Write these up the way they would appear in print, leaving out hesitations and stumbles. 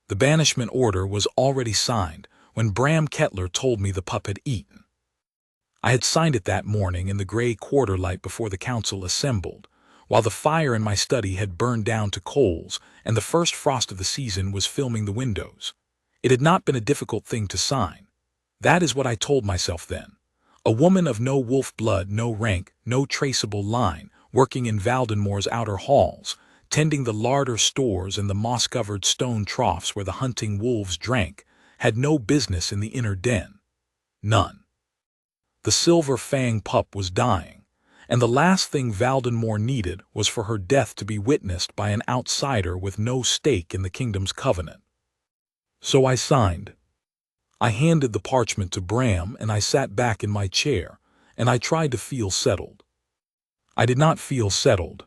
The banishment order was already signed when Bram Kettler told me the pup had eaten. I had signed it that morning in the gray quarter light before the council assembled, while the fire in my study had burned down to coals and the first frost of the season was filming the windows. It had not been a difficult thing to sign. That is what I told myself then. A woman of no wolf blood, no rank, no traceable line, working in Valdenmore's outer halls, tending the larder stores and the moss-covered stone troughs where the hunting wolves drank, had no business in the inner den. None. The Silver Fang pup was dying, and the last thing Valdenmore needed was for her death to be witnessed by an outsider with no stake in the kingdom's covenant. So I signed. I handed the parchment to Bram and I sat back in my chair, and I tried to feel settled. I did not feel settled.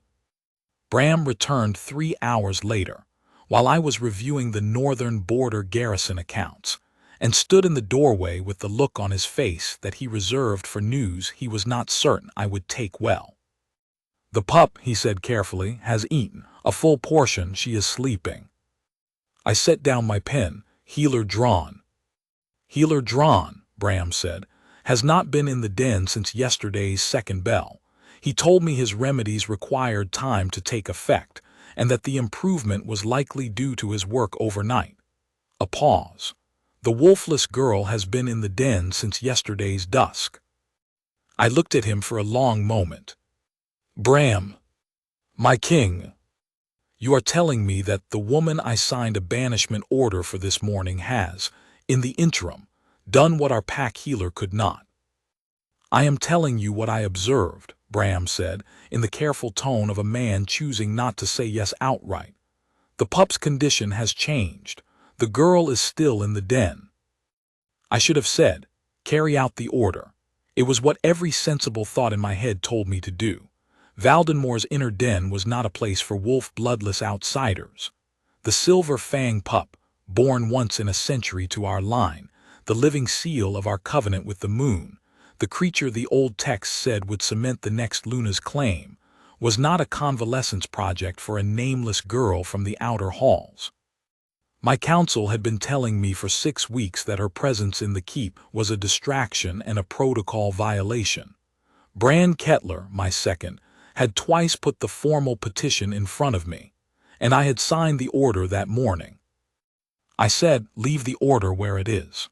Bram returned 3 hours later, while I was reviewing the northern border garrison accounts, and stood in the doorway with the look on his face that he reserved for news he was not certain I would take well. "The pup," he said carefully, "has eaten a full portion. She is sleeping." I set down my pen, healer drawn. "Healer drawn," Bram said, "has not been in the den since yesterday's second bell. He told me his remedies required time to take effect, and that the improvement was likely due to his work overnight." A pause. "The Wolfless girl has been in the den since yesterday's dusk." I looked at him for a long moment. "Bram, my king, you are telling me that the woman I signed a banishment order for this morning has, in the interim, done what our pack healer could not." "I am telling you what I observed," Bram said, in the careful tone of a man choosing not to say yes outright. "The pup's condition has changed. The girl is still in the den." I should have said, "Carry out the order." It was what every sensible thought in my head told me to do. Valdenmore's inner den was not a place for wolf-bloodless outsiders. The Silver Fang pup, born once in a century to our line, the living seal of our covenant with the moon, the creature the old text said would cement the next Luna's claim, was not a convalescence project for a nameless girl from the outer halls. My counsel had been telling me for 6 weeks that her presence in the keep was a distraction and a protocol violation. Bram Kettler, my second, had twice put the formal petition in front of me, and I had signed the order that morning. I said, "Leave the order where it is."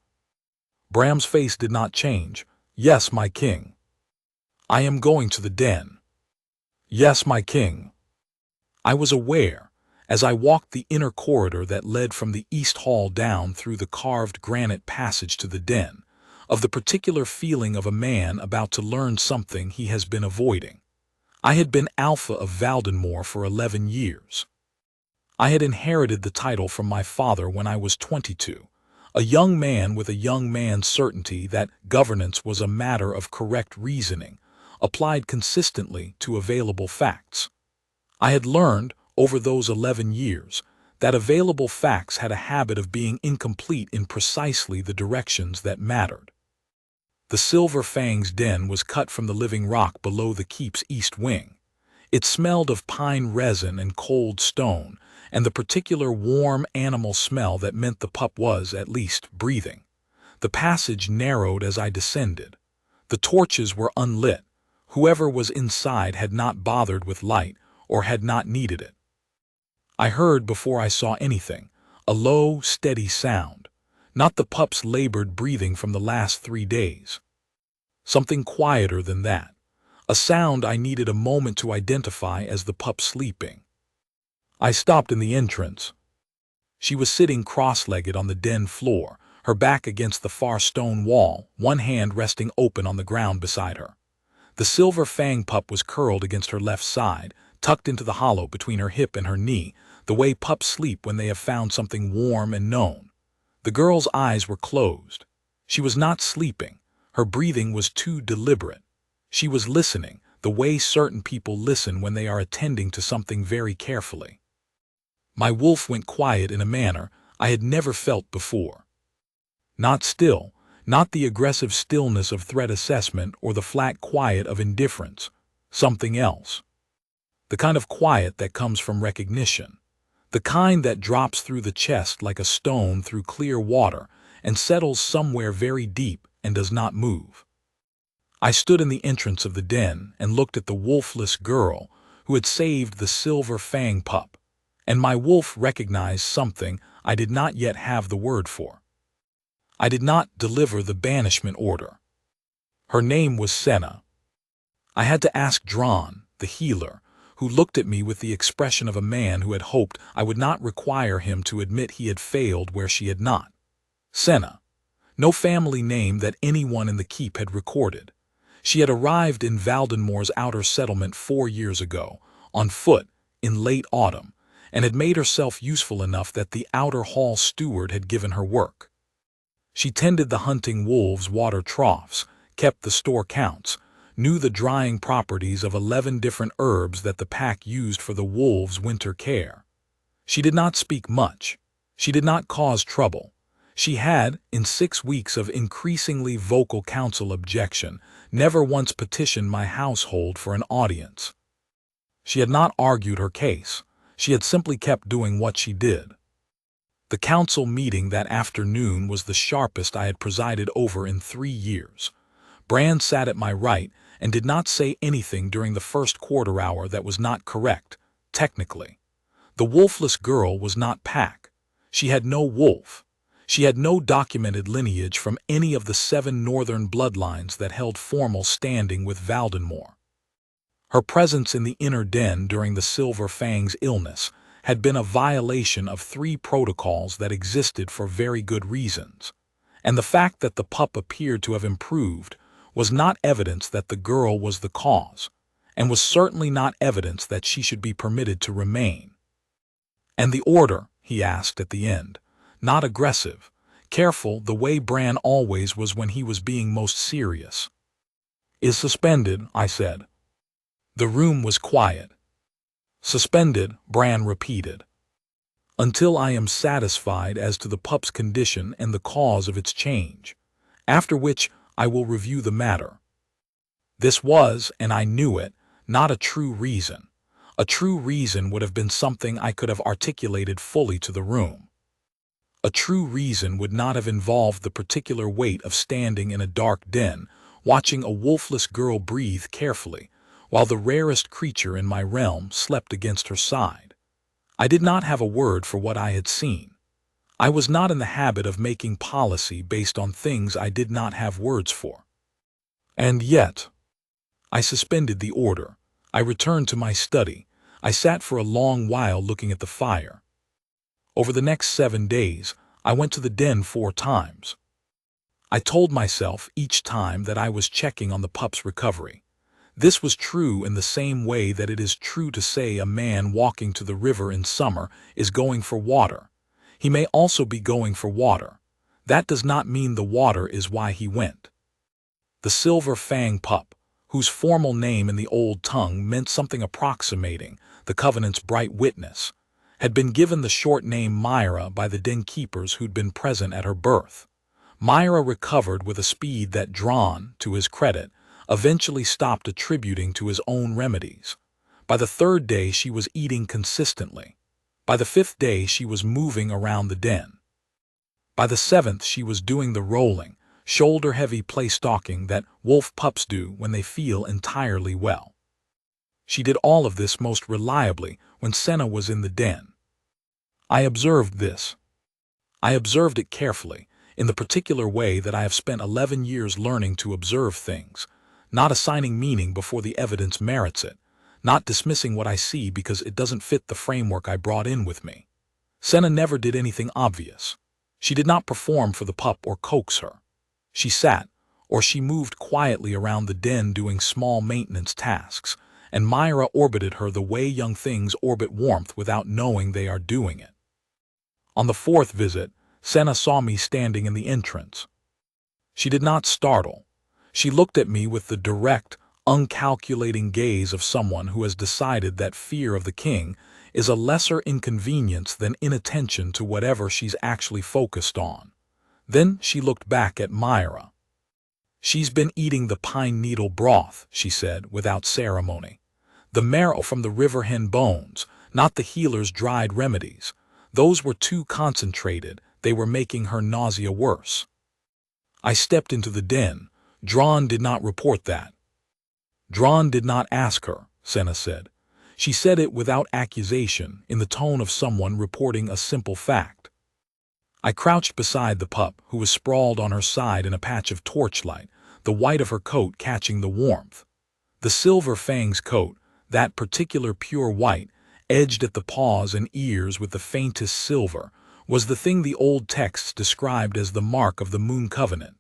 Bram's face did not change. "Yes, my king." "I am going to the den." "Yes, my king." I was aware, as I walked the inner corridor that led from the east hall down through the carved granite passage to the den, of the particular feeling of a man about to learn something he has been avoiding. I had been Alpha of Valdenmore for 11 years. I had inherited the title from my father when I was 22, a young man with a young man's certainty that governance was a matter of correct reasoning, applied consistently to available facts. I had learned, over those 11 years, that available facts had a habit of being incomplete in precisely the directions that mattered. The Silver Fang's den was cut from the living rock below the keep's east wing. It smelled of pine resin and cold stone, and the particular warm animal smell that meant the pup was, at least, breathing. The passage narrowed as I descended. The torches were unlit. Whoever was inside had not bothered with light, or had not needed it. I heard, before I saw anything, a low, steady sound, not the pup's labored breathing from the last 3 days. Something quieter than that, a sound I needed a moment to identify as the pup sleeping. I stopped in the entrance. She was sitting cross-legged on the den floor, her back against the far stone wall, one hand resting open on the ground beside her. The Silver Fang pup was curled against her left side, tucked into the hollow between her hip and her knee, the way pups sleep when they have found something warm and known. The girl's eyes were closed. She was not sleeping. Her breathing was too deliberate. She was listening, the way certain people listen when they are attending to something very carefully. My wolf went quiet in a manner I had never felt before. Not still, not the aggressive stillness of threat assessment or the flat quiet of indifference. Something else. The kind of quiet that comes from recognition. The kind that drops through the chest like a stone through clear water and settles somewhere very deep and does not move. I stood in the entrance of the den and looked at the wolfless girl who had saved the silver fang pup, and my wolf recognized something I did not yet have the word for. I did not deliver the banishment order. Her name was Senna. I had to ask Dran, the healer, who looked at me with the expression of a man who had hoped I would not require him to admit he had failed where she had not. Senna. No family name that anyone in the keep had recorded. She had arrived in Valdenmoor's outer settlement 4 years ago, on foot, in late autumn, and had made herself useful enough that the outer hall steward had given her work. She tended the hunting wolves' water troughs, kept the store counts, knew the drying properties of 11 different herbs that the pack used for the wolves' winter care. She did not speak much. She did not cause trouble. She had, in 6 weeks of increasingly vocal counsel objection, never once petitioned my household for an audience. She had not argued her case. She had simply kept doing what she did. The council meeting that afternoon was the sharpest I had presided over in 3 years. Bran sat at my right and did not say anything during the first quarter hour that was not correct, technically. The wolfless girl was not pack. She had no wolf. She had no documented lineage from any of the 7 northern bloodlines that held formal standing with Valdenmoor. Her presence in the inner den during the Silver Fang's illness had been a violation of 3 protocols that existed for very good reasons, and the fact that the pup appeared to have improved was not evidence that the girl was the cause, and was certainly not evidence that she should be permitted to remain. "And the order?" he asked at the end, not aggressive, careful the way Bran always was when he was being most serious. "Is suspended," I said. The room was quiet. "Suspended," Bran repeated, "until I am satisfied as to the pup's condition and the cause of its change, after which I will review the matter." This was, and I knew it, not a true reason. A true reason would have been something I could have articulated fully to the room. A true reason would not have involved the particular weight of standing in a dark den, watching a wolfless girl breathe carefully, while the rarest creature in my realm slept against her side. I did not have a word for what I had seen. I was not in the habit of making policy based on things I did not have words for. And yet, I suspended the order. I returned to my study. I sat for a long while looking at the fire. Over the next 7 days, I went to the den 4 times. I told myself each time that I was checking on the pup's recovery. This was true in the same way that it is true to say a man walking to the river in summer is going for water. He may also be going for water. That does not mean the water is why he went. The Silver Fang pup, whose formal name in the old tongue meant something approximating the Covenant's bright witness, had been given the short name Myra by the den keepers who'd been present at her birth. Myra recovered with a speed that Dran, to his credit, eventually stopped attributing to his own remedies. By the 3rd day she was eating consistently. By the 5th day she was moving around the den. By the 7th she was doing the rolling, shoulder-heavy play-stalking that wolf pups do when they feel entirely well. She did all of this most reliably when Senna was in the den. I observed this. I observed it carefully, in the particular way that I have spent 11 years learning to observe things, not assigning meaning before the evidence merits it, not dismissing what I see because it doesn't fit the framework I brought in with me. Senna never did anything obvious. She did not perform for the pup or coax her. She sat, or she moved quietly around the den doing small maintenance tasks, and Myra orbited her the way young things orbit warmth without knowing they are doing it. On the 4th visit, Senna saw me standing in the entrance. She did not startle. She looked at me with the direct, uncalculating gaze of someone who has decided that fear of the king is a lesser inconvenience than inattention to whatever she's actually focused on. Then she looked back at Myra. "She's been eating the pine needle broth," she said without ceremony. "The marrow from the river hen bones, not the healer's dried remedies. Those were too concentrated, they were making her nausea worse. I stepped into the den. Drawn did not report that. Drawn did not ask her, Senna said. She said it without accusation, in the tone of someone reporting a simple fact. I crouched beside the pup, who was sprawled on her side in a patch of torchlight, the white of her coat catching the warmth. The silver fang's coat, that particular pure white, edged at the paws and ears with the faintest silver, was the thing the old texts described as the mark of the moon covenant.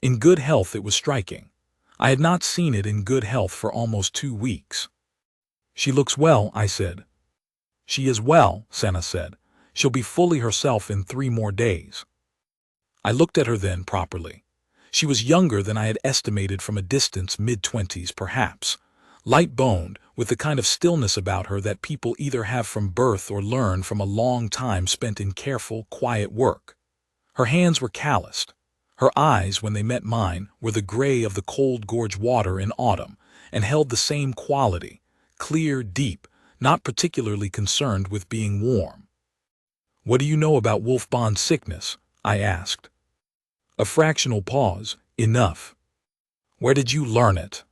In good health it was striking. I had not seen it in good health for almost 2 weeks. She looks well, I said. She is well, Senna said. She'll be fully herself in 3 more days. I looked at her then properly. She was younger than I had estimated from a distance, mid-20s perhaps. Light-boned, with the kind of stillness about her that people either have from birth or learn from a long time spent in careful, quiet work. Her hands were calloused. Her eyes, when they met mine, were the gray of the cold gorge water in autumn, and held the same quality, clear, deep, not particularly concerned with being warm. "What do you know about Wolfbond's sickness?" I asked. A fractional pause. "Enough." "Where did you learn it?"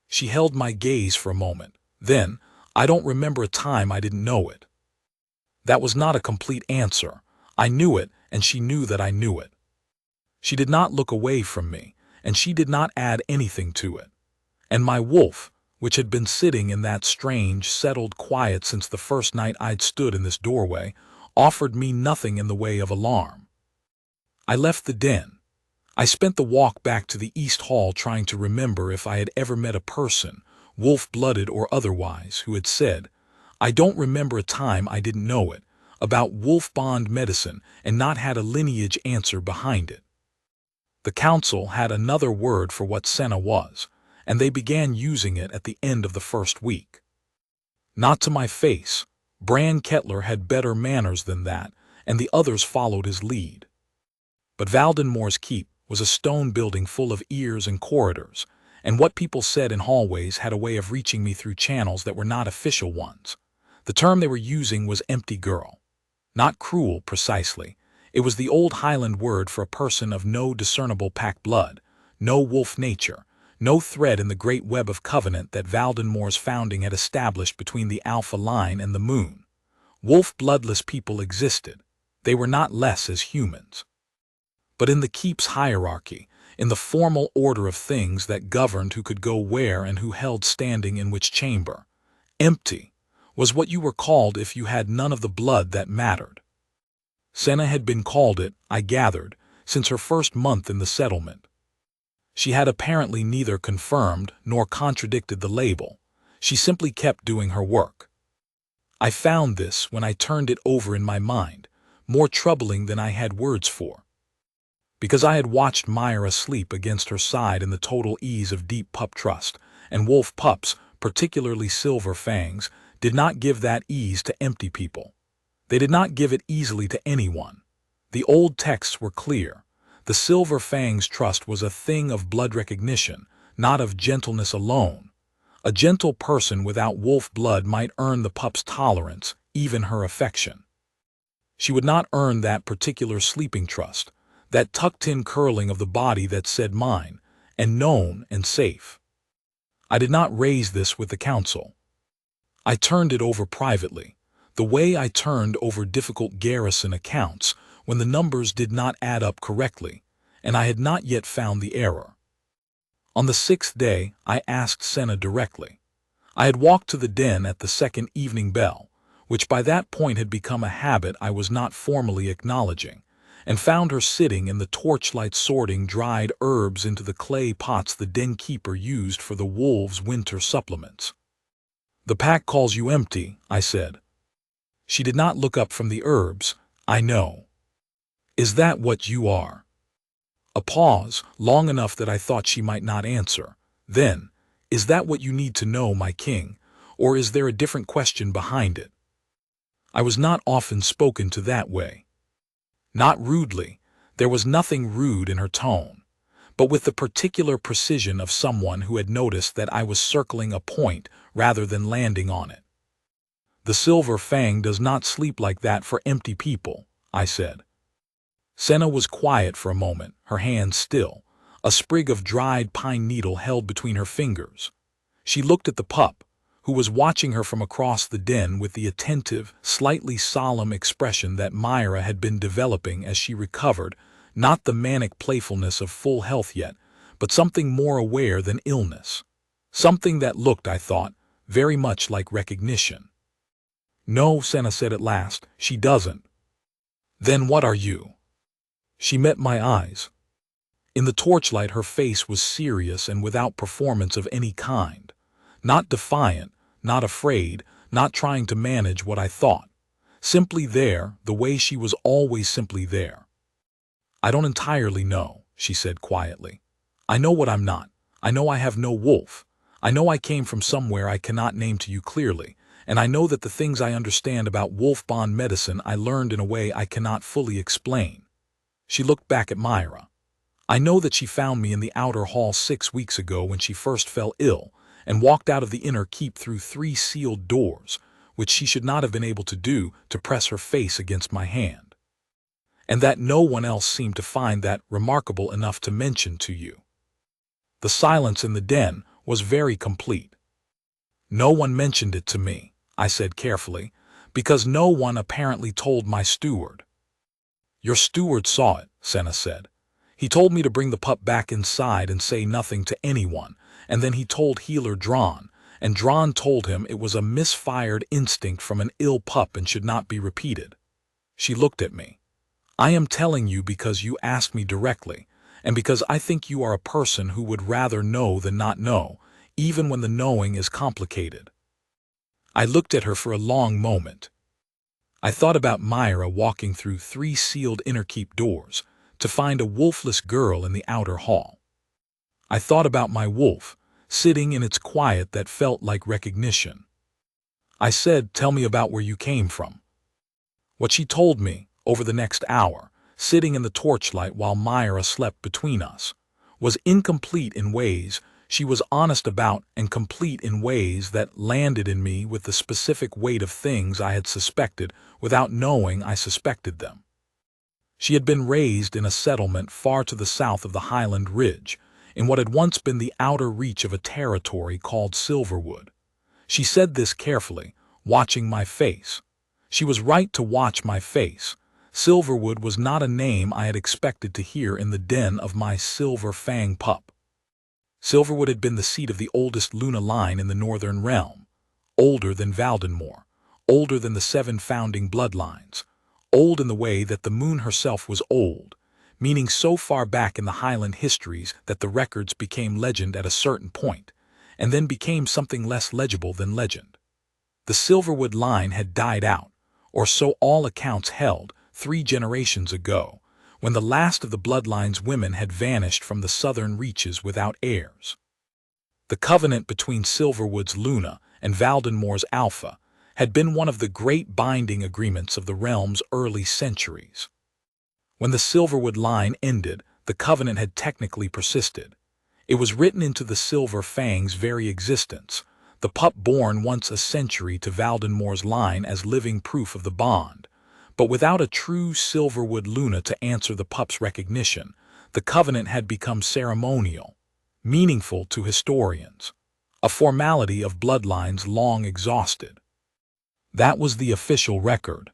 She held my gaze for a moment. Then, "I don't remember a time I didn't know it." That was not a complete answer. I knew it, and she knew that I knew it. She did not look away from me, and she did not add anything to it. And my wolf, which had been sitting in that strange, settled quiet since the first night I'd stood in this doorway, offered me nothing in the way of alarm. I left the den. I spent the walk back to the East Hall trying to remember if I had ever met a person, wolf-blooded or otherwise, who had said, "I don't remember a time I didn't know it," about Wolfbond medicine and not had a lineage answer behind it. The council had another word for what Senna was, and they began using it at the end of the first week. Not to my face. Bran Kettler had better manners than that, and the others followed his lead. But Valdenmore's keep was a stone building full of ears and corridors, and what people said in hallways had a way of reaching me through channels that were not official ones. The term they were using was empty girl. Not cruel, precisely. It was the old Highland word for a person of no discernible pack blood, no wolf nature, no thread in the great web of covenant that Valdenmore's founding had established between the Alpha line and the moon. Wolf-bloodless people existed. They were not less as humans. But in the keep's hierarchy, in the formal order of things that governed who could go where and who held standing in which chamber, empty was what you were called if you had none of the blood that mattered. Senna had been called it, I gathered, since her first month in the settlement. She had apparently neither confirmed nor contradicted the label. She simply kept doing her work. I found this, when I turned it over in my mind, more troubling than I had words for. Because I had watched Myra sleep against her side in the total ease of deep pup trust, and wolf pups, particularly Silver Fangs, did not give that ease to empty people. They did not give it easily to anyone. The old texts were clear. The Silver Fang's trust was a thing of blood recognition, not of gentleness alone. A gentle person without wolf blood might earn the pup's tolerance, even her affection. She would not earn that particular sleeping trust, that tucked-in curling of the body that said mine, and known and safe. I did not raise this with the council. I turned it over privately, the way I turned over difficult garrison accounts when the numbers did not add up correctly, and I had not yet found the error. On the 6th day, I asked Senna directly. I had walked to the den at the second evening bell, which by that point had become a habit I was not formally acknowledging, and found her sitting in the torchlight sorting dried herbs into the clay pots the den keeper used for the wolves' winter supplements. "The pack calls you empty," I said. She did not look up from the herbs. "I know." "Is that what you are?" A pause, long enough that I thought she might not answer. Then, "Is that what you need to know, my king, or is there a different question behind it?" I was not often spoken to that way. Not rudely. There was nothing rude in her tone, but with the particular precision of someone who had noticed that I was circling a point rather than landing on it. The silver fang does not sleep like that for empty people, I said. Senna was quiet for a moment, her hands still, a sprig of dried pine needle held between her fingers. She looked at the pup, who was watching her from across the den with the attentive, slightly solemn expression that Myra had been developing as she recovered, not the manic playfulness of full health yet, but something more aware than illness. Something that looked, I thought, very much like recognition. "No," Senna said at last, "she doesn't." "Then what are you?" She met my eyes. In the torchlight her face was serious and without performance of any kind. Not defiant, not afraid, not trying to manage what I thought. Simply there, the way she was always simply there. "I don't entirely know," she said quietly. "I know what I'm not. I know I have no wolf. I know I came from somewhere I cannot name to you clearly, and I know that the things I understand about wolf bond medicine I learned in a way I cannot fully explain." She looked back at Myra. "I know that she found me in the outer hall 6 weeks ago when she first fell ill, and walked out of the inner keep through 3 sealed doors, which she should not have been able to do, to press her face against my hand. And that no one else seemed to find that remarkable enough to mention to you." The silence in the den was very complete. "No one mentioned it to me," I said carefully, "because no one apparently told my steward." "Your steward saw it," Senna said. "He told me to bring the pup back inside and say nothing to anyone, and then he told healer Dron, and Dron told him it was a misfired instinct from an ill pup and should not be repeated." She looked at me. "I am telling you because you asked me directly, and because I think you are a person who would rather know than not know, even when the knowing is complicated." I looked at her for a long moment. I thought about Myra walking through 3 sealed inner keep doors to find a wolfless girl in the outer hall. I thought about my wolf, sitting in its quiet that felt like recognition. I said, "Tell me about where you came from." What she told me, over the next hour, sitting in the torchlight while Myra slept between us, was incomplete in ways she was honest about and complete in ways that landed in me with the specific weight of things I had suspected without knowing I suspected them. She had been raised in a settlement far to the south of the Highland Ridge, in what had once been the outer reach of a territory called Silverwood. She said this carefully, watching my face. She was right to watch my face. Silverwood was not a name I had expected to hear in the den of my silver fang pup. Silverwood had been the seat of the oldest Luna line in the northern realm, older than Valdenmoor, older than the 7 founding bloodlines, old in the way that the moon herself was old, meaning so far back in the Highland histories that the records became legend at a certain point, and then became something less legible than legend. The Silverwood line had died out, or so all accounts held, 3 generations ago, when the last of the bloodline's women had vanished from the southern reaches without heirs. The covenant between Silverwood's Luna and Valdenmoor's Alpha had been one of the great binding agreements of the realm's early centuries. When the Silverwood line ended, the covenant had technically persisted. It was written into the Silver Fang's very existence, the pup born once a century to Valdenmoor's line as living proof of the bond. But without a true Silverwood Luna to answer the pup's recognition, the covenant had become ceremonial, meaningful to historians, a formality of bloodlines long exhausted. That was the official record.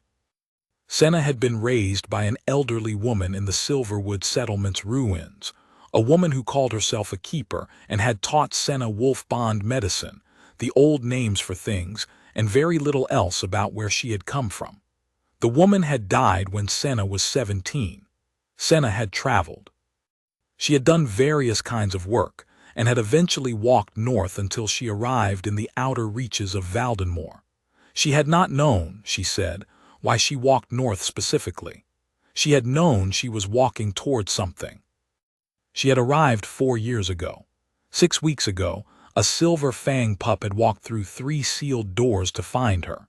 Senna had been raised by an elderly woman in the Silverwood settlement's ruins, a woman who called herself a keeper and had taught Senna wolf bond medicine, the old names for things, and very little else about where she had come from. The woman had died when Senna was 17. Senna had traveled. She had done various kinds of work, and had eventually walked north until she arrived in the outer reaches of Valdenmoor. She had not known, she said, why she walked north specifically. She had known she was walking towards something. She had arrived 4 years ago. 6 weeks ago, a silver fang pup had walked through 3 sealed doors to find her.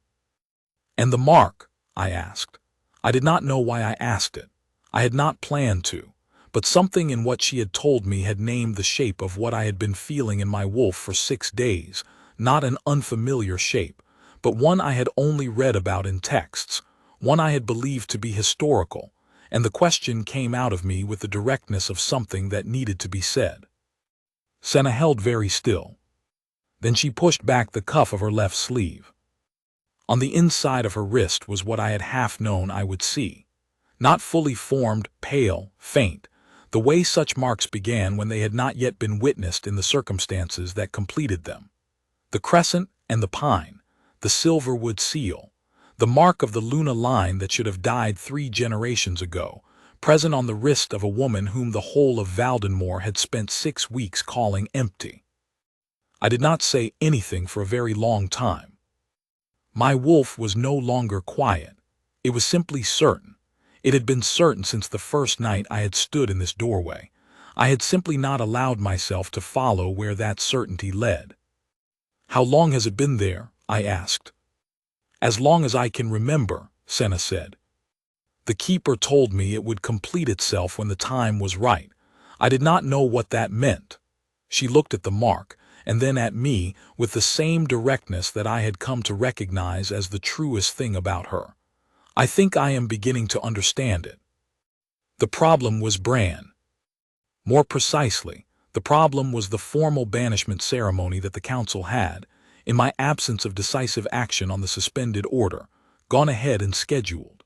"And the mark?" I asked. I did not know why I asked it. I had not planned to, but something in what she had told me had named the shape of what I had been feeling in my wolf for 6 days, not an unfamiliar shape, but one I had only read about in texts, one I had believed to be historical, and the question came out of me with the directness of something that needed to be said. Senna held very still. Then she pushed back the cuff of her left sleeve. On the inside of her wrist was what I had half known I would see. Not fully formed, pale, faint, the way such marks began when they had not yet been witnessed in the circumstances that completed them. The crescent and the pine, the silverwood seal, the mark of the Luna line that should have died 3 generations ago, present on the wrist of a woman whom the whole of Valdenmoor had spent 6 weeks calling empty. I did not say anything for a very long time. My wolf was no longer quiet. It was simply certain. It had been certain since the first night I had stood in this doorway. I had simply not allowed myself to follow where that certainty led. "How long has it been there?" I asked. "As long as I can remember," Senna said. "The keeper told me it would complete itself when the time was right. I did not know what that meant." She looked at the mark, and then at me with the same directness that I had come to recognize as the truest thing about her. "I think I am beginning to understand it." The problem was Bran. More precisely, the problem was the formal banishment ceremony that the council had, in my absence of decisive action on the suspended order, gone ahead and scheduled.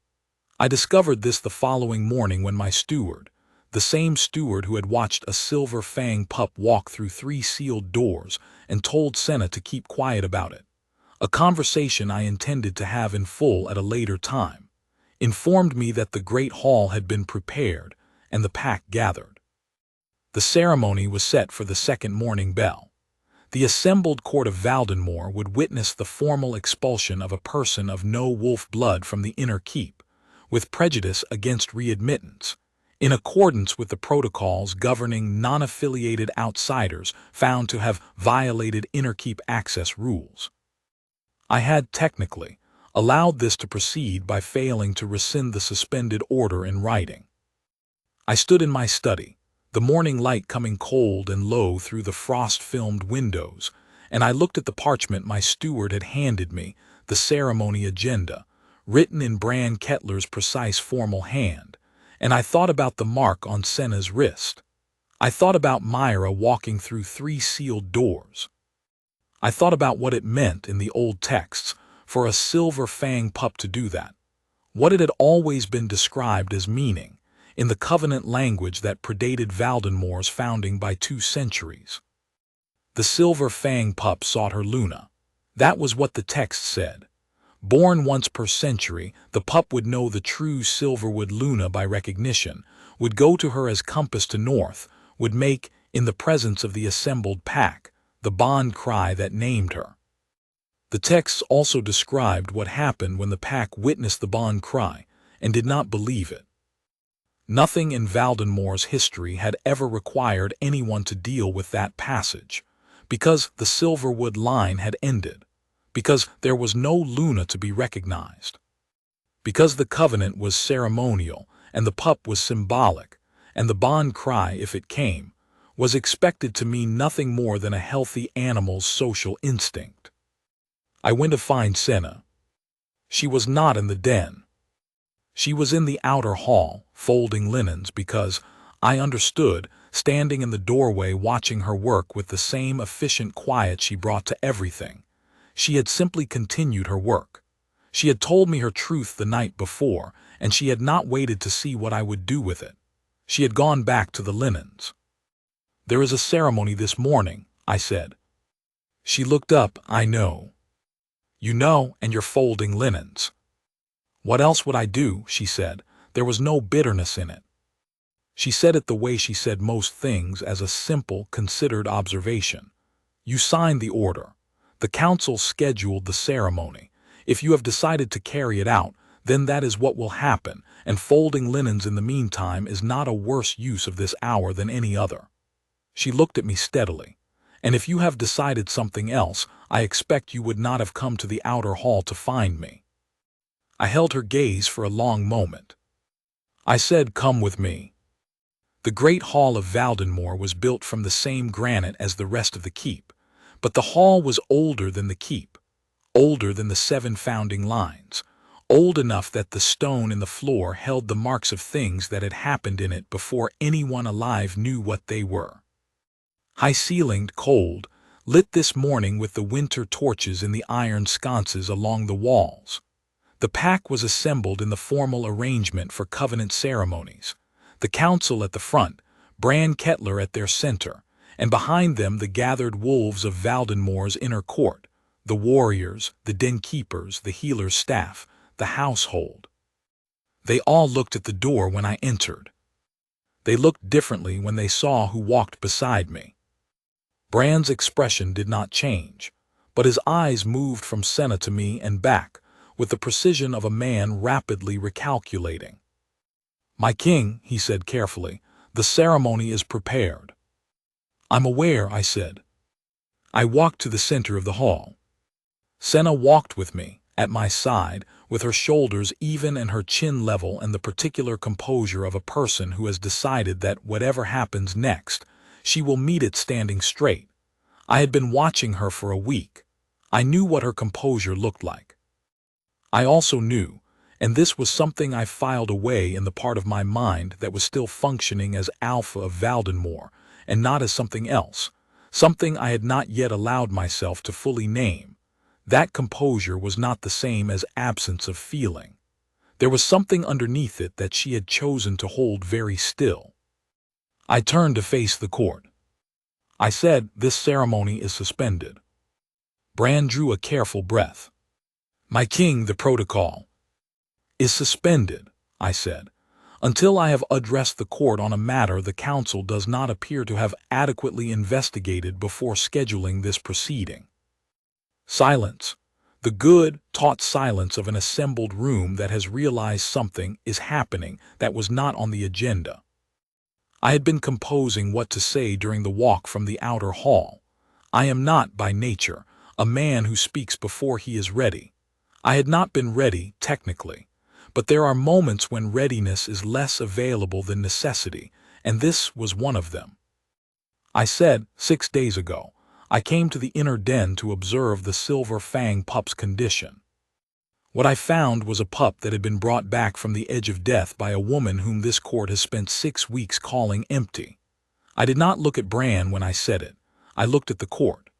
I discovered this the following morning when my steward, the same steward who had watched a silver fang pup walk through 3 sealed doors and told Senna to keep quiet about it, a conversation I intended to have in full at a later time, informed me that the great hall had been prepared and the pack gathered. The ceremony was set for the 2nd morning bell. The assembled court of Valdenmoor would witness the formal expulsion of a person of no wolf blood from the inner keep, with prejudice against readmittance, in accordance with the protocols governing non-affiliated outsiders found to have violated inner keep access rules. I had technically allowed this to proceed by failing to rescind the suspended order in writing. I stood in my study, the morning light coming cold and low through the frost-filmed windows, and I looked at the parchment my steward had handed me, the ceremony agenda, written in Bran Kettler's precise formal hand, and I thought about the mark on Senna's wrist. I thought about Myra walking through 3 sealed doors. I thought about what it meant in the old texts for a silver fang pup to do that, what it had always been described as meaning, in the covenant language that predated Valdenmoor's founding by 2 centuries. The silver fang pup sought her Luna. That was what the text said. Born once per century, the pup would know the true silverwood Luna by recognition, would go to her as compass to north, would make, in the presence of the assembled pack, the bond cry that named her. The texts also described what happened when the pack witnessed the bond cry and did not believe it. Nothing in Valdenmoor's history had ever required anyone to deal with that passage, because the silverwood line had ended, because there was no Luna to be recognized, because the covenant was ceremonial and the pup was symbolic, and the bond cry, if it came, was expected to mean nothing more than a healthy animal's social instinct. I went to find Senna. She was not in the den. She was in the outer hall, folding linens, because, I understood, standing in the doorway watching her work with the same efficient quiet she brought to everything. She had simply continued her work. She had told me her truth the night before, and she had not waited to see what I would do with it. She had gone back to the linens. "There is a ceremony this morning," I said. She looked up. "I know." "You know, and you're folding linens." "What else would I do?" she said. There was no bitterness in it. She said it the way she said most things, as a simple, considered observation. "You signed the order. The council scheduled the ceremony. If you have decided to carry it out, then that is what will happen, and folding linens in the meantime is not a worse use of this hour than any other." She looked at me steadily. "And if you have decided something else, I expect you would not have come to the outer hall to find me." I held her gaze for a long moment. I said, "Come with me." The great hall of Valdenmoor was built from the same granite as the rest of the keep, but the hall was older than the keep, older than the 7 founding lines, old enough that the stone in the floor held the marks of things that had happened in it before anyone alive knew what they were. High-ceilinged, cold, lit this morning with the winter torches in the iron sconces along the walls. The pack was assembled in the formal arrangement for covenant ceremonies. The council at the front, Bran Kettler at their center, and behind them the gathered wolves of Valdenmoor's inner court, the warriors, the den keepers, the healer's staff, the household. They all looked at the door when I entered. They looked differently when they saw who walked beside me. Bran's expression did not change, but his eyes moved from Senna to me and back, with the precision of a man rapidly recalculating. "My king," he said carefully, "the ceremony is prepared." "I'm aware," I said. I walked to the center of the hall. Senna walked with me, at my side, with her shoulders even and her chin level and the particular composure of a person who has decided that whatever happens next, she will meet it standing straight. I had been watching her for a week. I knew what her composure looked like. I also knew, and this was something I filed away in the part of my mind that was still functioning as Alpha of Valdenmoor, and not as something else, something I had not yet allowed myself to fully name. That composure was not the same as absence of feeling. There was something underneath it that she had chosen to hold very still. I turned to face the court. I said, "This ceremony is suspended." Bran drew a careful breath. "My king, the protocol is suspended," I said, "until I have addressed the court on a matter the council does not appear to have adequately investigated before scheduling this proceeding." Silence. The good, taut silence of an assembled room that has realized something is happening that was not on the agenda. I had been composing what to say during the walk from the outer hall. I am not, by nature, a man who speaks before he is ready. I had not been ready, technically, but there are moments when readiness is less available than necessity, and this was one of them. I said, 6 days ago, I came to the inner den to observe the Silver Fang pup's condition. What I found was a pup that had been brought back from the edge of death by a woman whom this court has spent 6 weeks calling empty. I did not look at Bran when I said it. I looked at the court.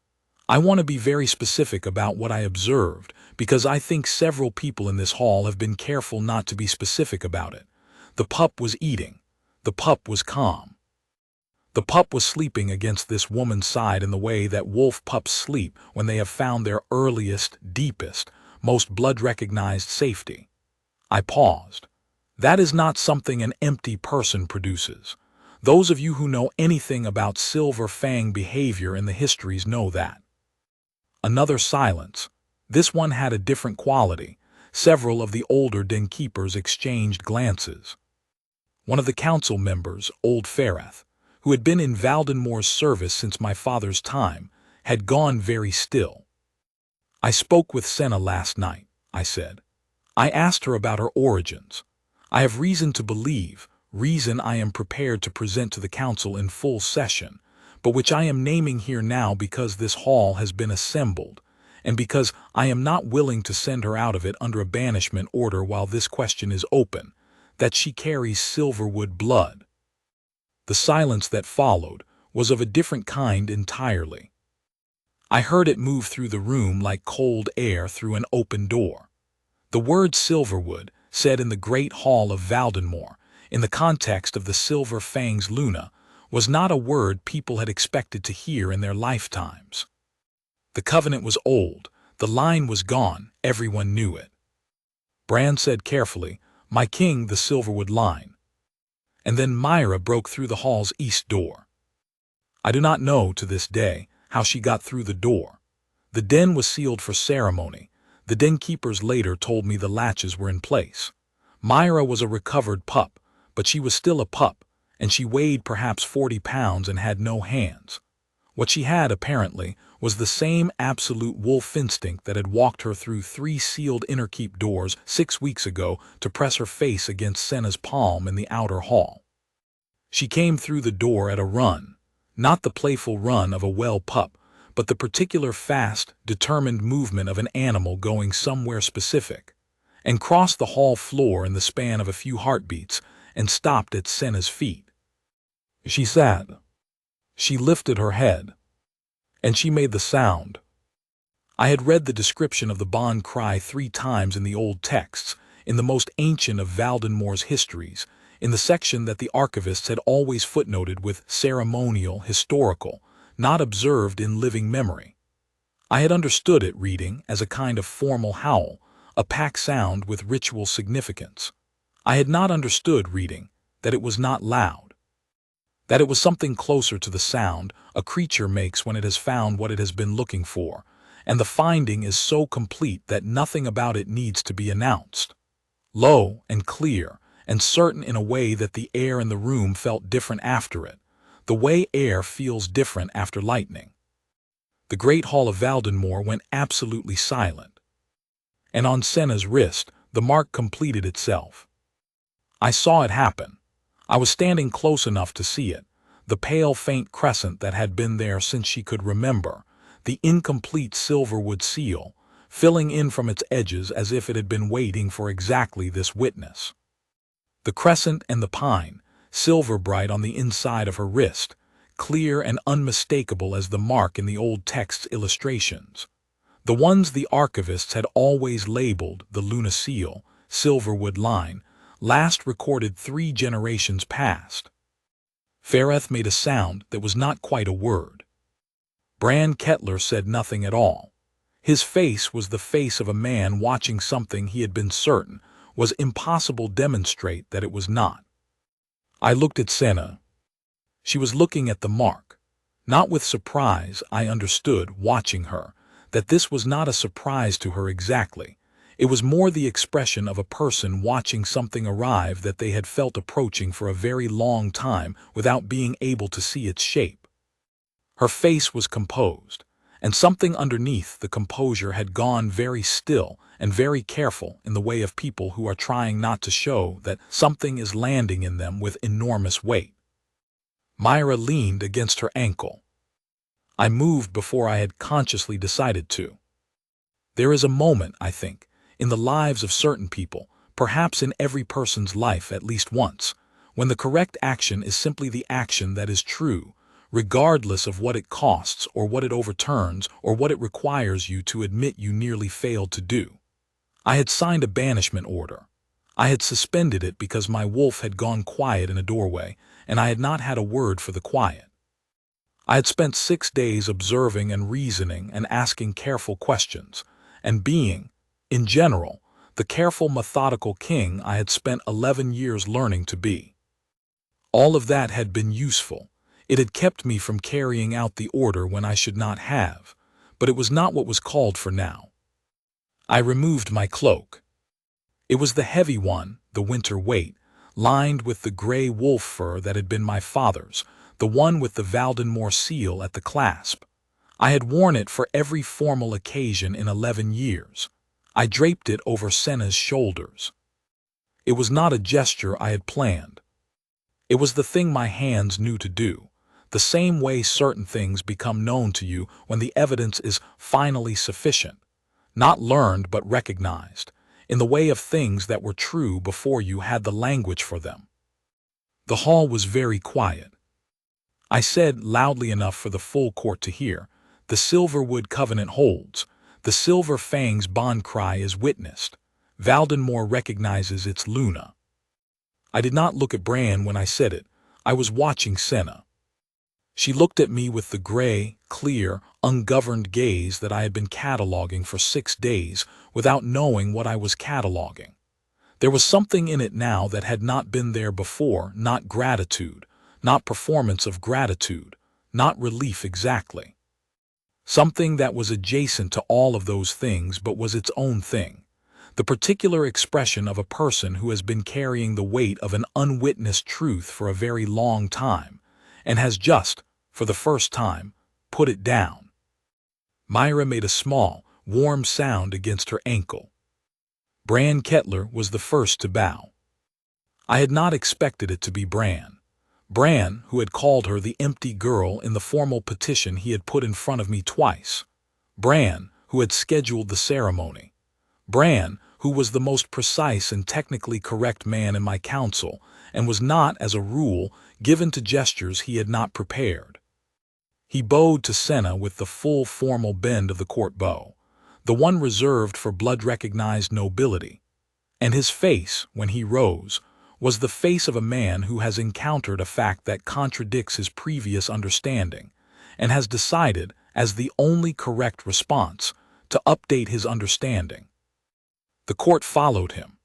I want to be very specific about what I observed, because I think several people in this hall have been careful not to be specific about it. The pup was eating. The pup was calm. The pup was sleeping against this woman's side in the way that wolf pups sleep when they have found their earliest, deepest, most blood-recognized safety. I paused. That is not something an empty person produces. Those of you who know anything about Silver Fang behavior in the histories know that. Another silence. This one had a different quality. Several of the older den keepers exchanged glances. One of the council members, old Fereth, who had been in Valdenmoor's service since my father's time, had gone very still. "I spoke with Senna last night," I said. "I asked her about her origins. I have reason to believe, reason I am prepared to present to the council in full session, but which I am naming here now because this hall has been assembled, and because I am not willing to send her out of it under a banishment order while this question is open, that she carries Silverwood blood." The silence that followed was of a different kind entirely. I heard it move through the room like cold air through an open door. The word Silverwood, said in the great hall of Valdenmoor, in the context of the Silver Fang's Luna, was not a word people had expected to hear in their lifetimes. The covenant was old, the line was gone, everyone knew it. Bran said carefully, "My king, the Silverwood line." And then Myra broke through the hall's east door. I do not know, to this day, how she got through the door. The den was sealed for ceremony. The den keepers later told me the latches were in place. Myra was a recovered pup, but she was still a pup, and she weighed perhaps 40 pounds and had no hands. What she had, apparently, was the same absolute wolf instinct that had walked her through 3 sealed inner keep doors 6 weeks ago to press her face against Senna's palm in the outer hall. She came through the door at a run, not the playful run of a well pup, but the particular fast, determined movement of an animal going somewhere specific, and crossed the hall floor in the span of a few heartbeats and stopped at Senna's feet. She sat. She lifted her head, and she made the sound. I had read the description of the Bon cry 3 times in the old texts, in the most ancient of Valdenmore's histories, in the section that the archivists had always footnoted with ceremonial, historical, not observed in living memory. I had understood it reading as a kind of formal howl, a pack sound with ritual significance. I had not understood reading that it was not loud, that it was something closer to the sound a creature makes when it has found what it has been looking for, and the finding is so complete that nothing about it needs to be announced. Low and clear and certain in a way that the air in the room felt different after it, the way air feels different after lightning. The great hall of Valdenmore went absolutely silent, and on Senna's wrist the mark completed itself. I saw it happen. I was standing close enough to see it, the pale faint crescent that had been there since she could remember, the incomplete silverwood seal, filling in from its edges as if it had been waiting for exactly this witness. The crescent and the pine, silver bright on the inside of her wrist, clear and unmistakable as the mark in the old text's illustrations. The ones the archivists had always labeled the Luna seal, silverwood line, last recorded 3 generations past. Fereth made a sound that was not quite a word. Bran Kettler said nothing at all. His face was the face of a man watching something he had been certain was impossible demonstrate that it was not. I looked at Senna. She was looking at the mark. Not with surprise, I understood, watching her, that this was not a surprise to her exactly. It was more the expression of a person watching something arrive that they had felt approaching for a very long time without being able to see its shape. Her face was composed, and something underneath the composure had gone very still and very careful in the way of people who are trying not to show that something is landing in them with enormous weight. Myra leaned against her ankle. I moved before I had consciously decided to. There is a moment, I think, in the lives of certain people, perhaps in every person's life at least once, when the correct action is simply the action that is true, regardless of what it costs or what it overturns or what it requires you to admit you nearly failed to do. I had signed a banishment order. I had suspended it because my wolf had gone quiet in a doorway, and I had not had a word for the quiet. I had spent 6 days observing and reasoning and asking careful questions, and being, in general, the careful methodical king I had spent 11 years learning to be. All of that had been useful. It had kept me from carrying out the order when I should not have, but it was not what was called for now. I removed my cloak. It was the heavy one, the winter weight, lined with the gray wolf fur that had been my father's, the one with the Valdenmore seal at the clasp. I had worn it for every formal occasion in 11 years. I draped it over Senna's shoulders. It was not a gesture I had planned. It was the thing my hands knew to do, the same way certain things become known to you when the evidence is finally sufficient, not learned but recognized, in the way of things that were true before you had the language for them. The hall was very quiet. I said loudly enough for the full court to hear, "The Silverwood Covenant holds. The Silver Fang's bond cry is witnessed. Valdenmore recognizes its Luna." I did not look at Bran when I said it. I was watching Senna. She looked at me with the gray, clear, ungoverned gaze that I had been cataloging for 6 days without knowing what I was cataloging. There was something in it now that had not been there before, not gratitude, not performance of gratitude, not relief exactly. Something that was adjacent to all of those things but was its own thing. The particular expression of a person who has been carrying the weight of an unwitnessed truth for a very long time, and has just, for the first time, put it down. Myra made a small, warm sound against her ankle. Bran Kettler was the first to bow. I had not expected it to be Bran. Bran, who had called her the empty girl in the formal petition he had put in front of me twice. Bran, who had scheduled the ceremony. Bran, who was the most precise and technically correct man in my council, and was not, as a rule, given to gestures he had not prepared. He bowed to Senna with the full formal bend of the court bow, the one reserved for blood-recognized nobility, and his face, when he rose, was the face of a man who has encountered a fact that contradicts his previous understanding, and has decided, as the only correct response, to update his understanding. The court followed him.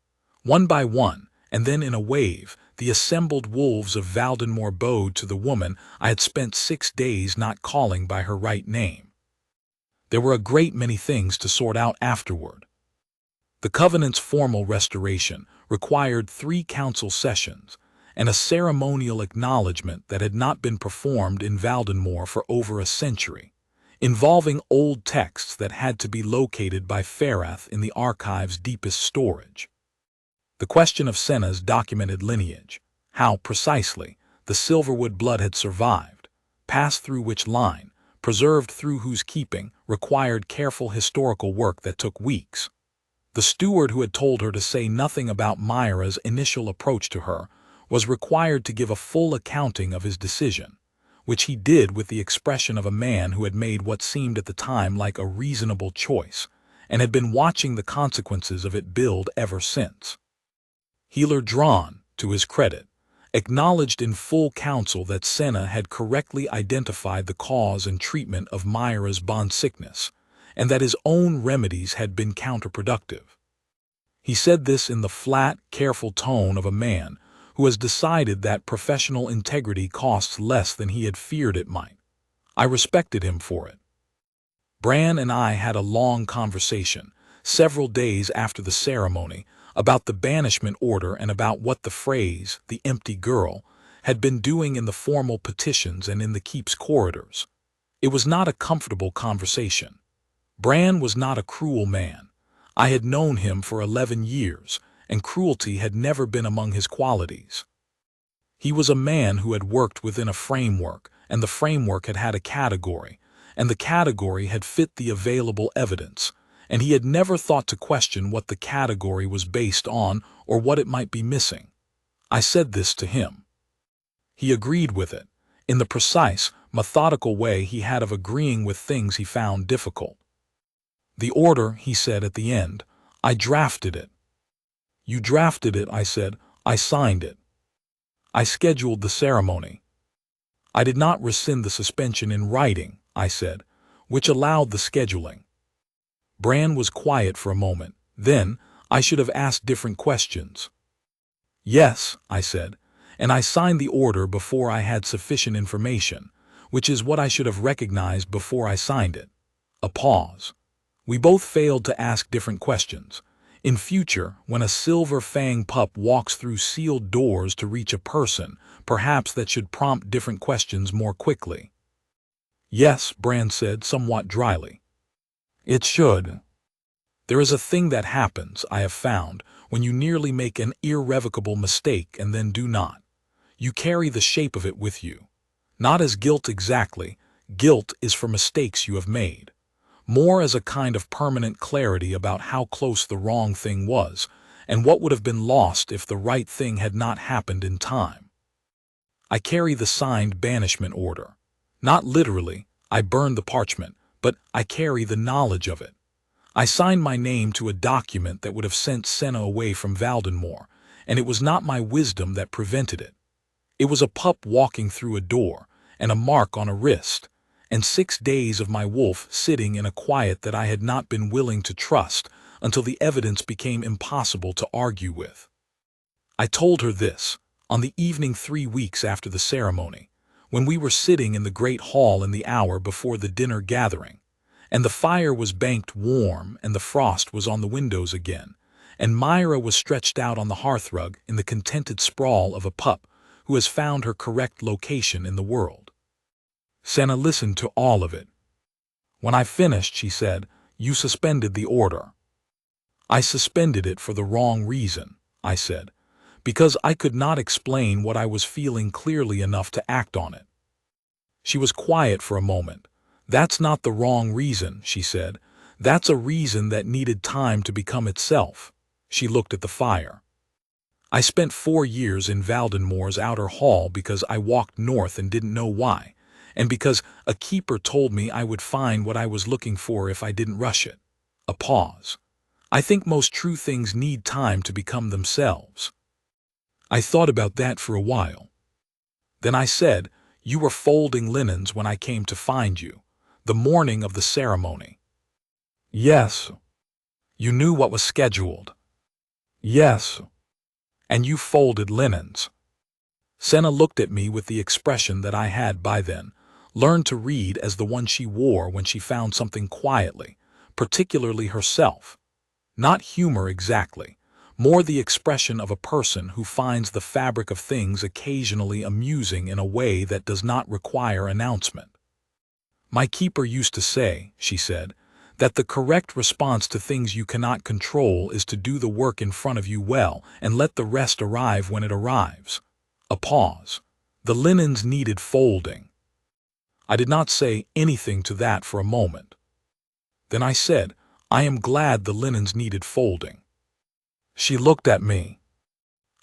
One by one, and then in a wave, the assembled wolves of Valdenmoor bowed to the woman I had spent 6 days not calling by her right name. There were a great many things to sort out afterward. The covenant's formal restoration required 3 council sessions and a ceremonial acknowledgment that had not been performed in Valdenmoor for over a century, involving old texts that had to be located by Farath in the archive's deepest storage. The question of Senna's documented lineage, how precisely the Silverwood blood had survived, passed through which line, preserved through whose keeping, required careful historical work that took weeks. The steward who had told her to say nothing about Myra's initial approach to her was required to give a full accounting of his decision, which he did with the expression of a man who had made what seemed at the time like a reasonable choice, and had been watching the consequences of it build ever since. Healer Drawn, to his credit, acknowledged in full council that Senna had correctly identified the cause and treatment of Myra's bond sickness, and that his own remedies had been counterproductive. He said this in the flat, careful tone of a man who has decided that professional integrity costs less than he had feared it might. I respected him for it. Bran and I had a long conversation, several days after the ceremony, about the banishment order and about what the phrase, the empty girl, had been doing in the formal petitions and in the keep's corridors. It was not a comfortable conversation. Bran was not a cruel man. I had known him for 11 years, and cruelty had never been among his qualities. He was a man who had worked within a framework, and the framework had had a category, and the category had fit the available evidence, and he had never thought to question what the category was based on or what it might be missing. I said this to him. He agreed with it, in the precise, methodical way he had of agreeing with things he found difficult. The order, he said at the end, I drafted it. You drafted it, I said. I signed it. I scheduled the ceremony. I did not rescind the suspension in writing, I said, which allowed the scheduling. Bran was quiet for a moment. Then, I should have asked different questions. Yes, I said, and I signed the order before I had sufficient information, which is what I should have recognized before I signed it. A pause. We both failed to ask different questions. In future, when a silver fang pup walks through sealed doors to reach a person, perhaps that should prompt different questions more quickly. Yes, Bran said somewhat dryly. It should. There is a thing that happens, I have found, when you nearly make an irrevocable mistake and then do not. You carry the shape of it with you. Not as guilt exactly. Guilt is for mistakes you have made. More as a kind of permanent clarity about how close the wrong thing was, and what would have been lost if the right thing had not happened in time. I carry the signed banishment order. Not literally, I burned the parchment, but I carry the knowledge of it. I signed my name to a document that would have sent Senna away from Valdenmoor, and it was not my wisdom that prevented it. It was a pup walking through a door, and a mark on a wrist, and 6 days of my wolf sitting in a quiet that I had not been willing to trust until the evidence became impossible to argue with. I told her this, on the evening 3 weeks after the ceremony, when we were sitting in the great hall in the hour before the dinner gathering, and the fire was banked warm and the frost was on the windows again, and Myra was stretched out on the hearthrug in the contented sprawl of a pup who has found her correct location in the world. Senna listened to all of it. When I finished, she said, "You suspended the order." "I suspended it for the wrong reason," I said, because I could not explain what I was feeling clearly enough to act on it. She was quiet for a moment. "That's not the wrong reason," she said. "That's a reason that needed time to become itself." She looked at the fire. "I spent 4 years in Valdenmore's outer hall because I walked north and didn't know why, and because a keeper told me I would find what I was looking for if I didn't rush it." A pause. "I think most true things need time to become themselves." I thought about that for a while. Then I said, "You were folding linens when I came to find you, the morning of the ceremony." "Yes." "You knew what was scheduled." "Yes." "And you folded linens." Senna looked at me with the expression that I had by then learned to read as the one she wore when she found something quietly, particularly herself. Not humor exactly, more the expression of a person who finds the fabric of things occasionally amusing in a way that does not require announcement. "My keeper used to say," she said, "that the correct response to things you cannot control is to do the work in front of you well and let the rest arrive when it arrives." A pause. "The linens needed folding." I did not say anything to that for a moment. Then I said, "I am glad the linens needed folding." She looked at me.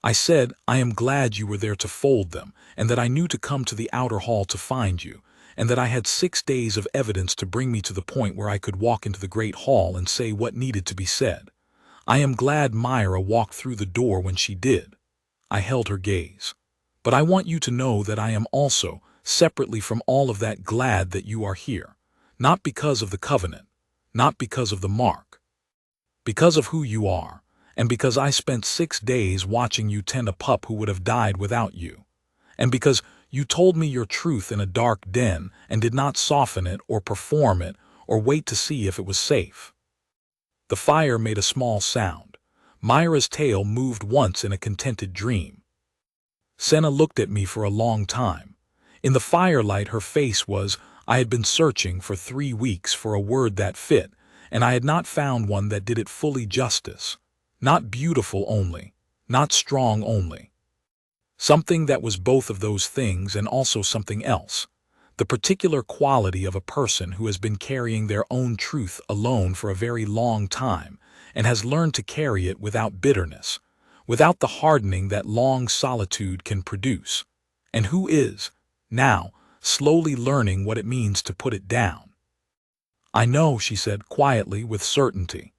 I said, "I am glad you were there to fold them, and that I knew to come to the outer hall to find you, and that I had 6 days of evidence to bring me to the point where I could walk into the great hall and say what needed to be said. I am glad Myra walked through the door when she did." I held her gaze. "But I want you to know that I am also, separately from all of that, glad that you are here. Not because of the covenant, not because of the mark. Because of who you are, and because I spent 6 days watching you tend a pup who would have died without you. And because you told me your truth in a dark den and did not soften it or perform it or wait to see if it was safe." The fire made a small sound. Myra's tail moved once in a contented dream. Senna looked at me for a long time. In the firelight her face was, I had been searching for 3 weeks for a word that fit, and I had not found one that did it fully justice. Not beautiful only, not strong only. Something that was both of those things and also something else. The particular quality of a person who has been carrying their own truth alone for a very long time and has learned to carry it without bitterness, without the hardening that long solitude can produce, and who is, now, slowly learning what it means to put it down. "I know," she said quietly with certainty.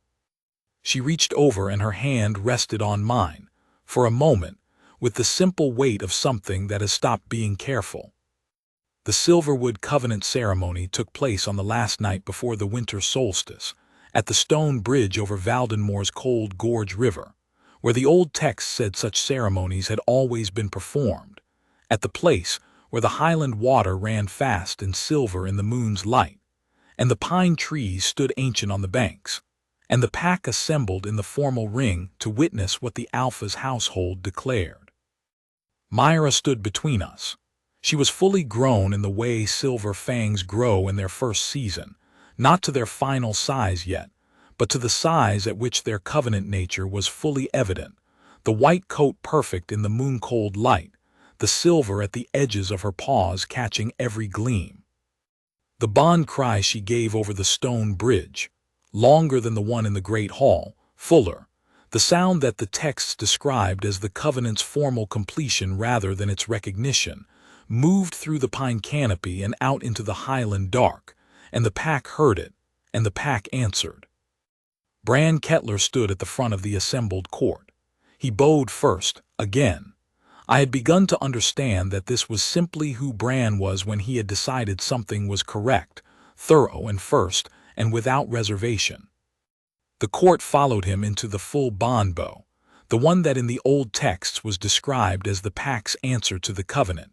She reached over and her hand rested on mine, for a moment, with the simple weight of something that has stopped being careful. The Silverwood Covenant ceremony took place on the last night before the winter solstice, at the stone bridge over Valdenmore's Cold Gorge River, where the old text said such ceremonies had always been performed, at the place where the highland water ran fast and silver in the moon's light, and the pine trees stood ancient on the banks, and the pack assembled in the formal ring to witness what the Alpha's household declared. Myra stood between us. She was fully grown in the way silver fangs grow in their first season, not to their final size yet, but to the size at which their covenant nature was fully evident, the white coat perfect in the moon-cold light, the silver at the edges of her paws catching every gleam. The bond cry she gave over the stone bridge, longer than the one in the great hall, fuller, the sound that the texts described as the covenant's formal completion rather than its recognition, moved through the pine canopy and out into the highland dark, and the pack heard it, and the pack answered. Bran Kettler stood at the front of the assembled court. He bowed first, again. I had begun to understand that this was simply who Bran was when he had decided something was correct, thorough and first, and without reservation. The court followed him into the full bond bow, the one that in the old texts was described as the pack's answer to the covenant,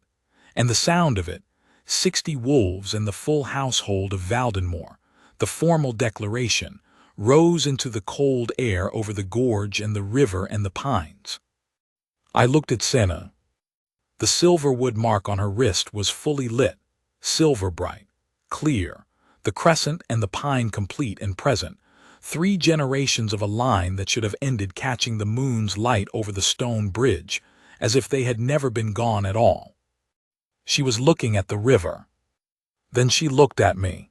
and the sound of it, 60 wolves and the full household of Valdenmore, the formal declaration, rose into the cold air over the gorge and the river and the pines. I looked at Senna. The silver wood mark on her wrist was fully lit, silver bright, clear, the crescent and the pine complete and present, 3 generations of a line that should have ended catching the moon's light over the stone bridge, as if they had never been gone at all. She was looking at the river. Then she looked at me.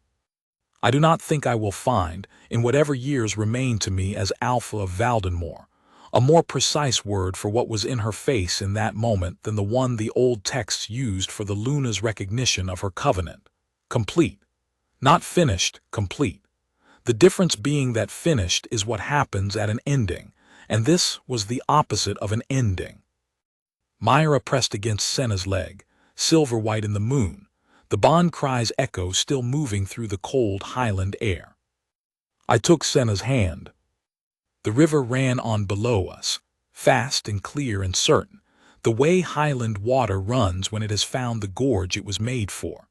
I do not think I will find, in whatever years remain to me as Alpha of Valdenmore, a more precise word for what was in her face in that moment than the one the old texts used for the Luna's recognition of her covenant. Complete. Not finished, complete. The difference being that finished is what happens at an ending, and this was the opposite of an ending. Myra pressed against Senna's leg, silver white in the moon, the Bond cry's echo still moving through the cold highland air. I took Senna's hand. The river ran on below us, fast and clear and certain, the way highland water runs when it has found the gorge it was made for.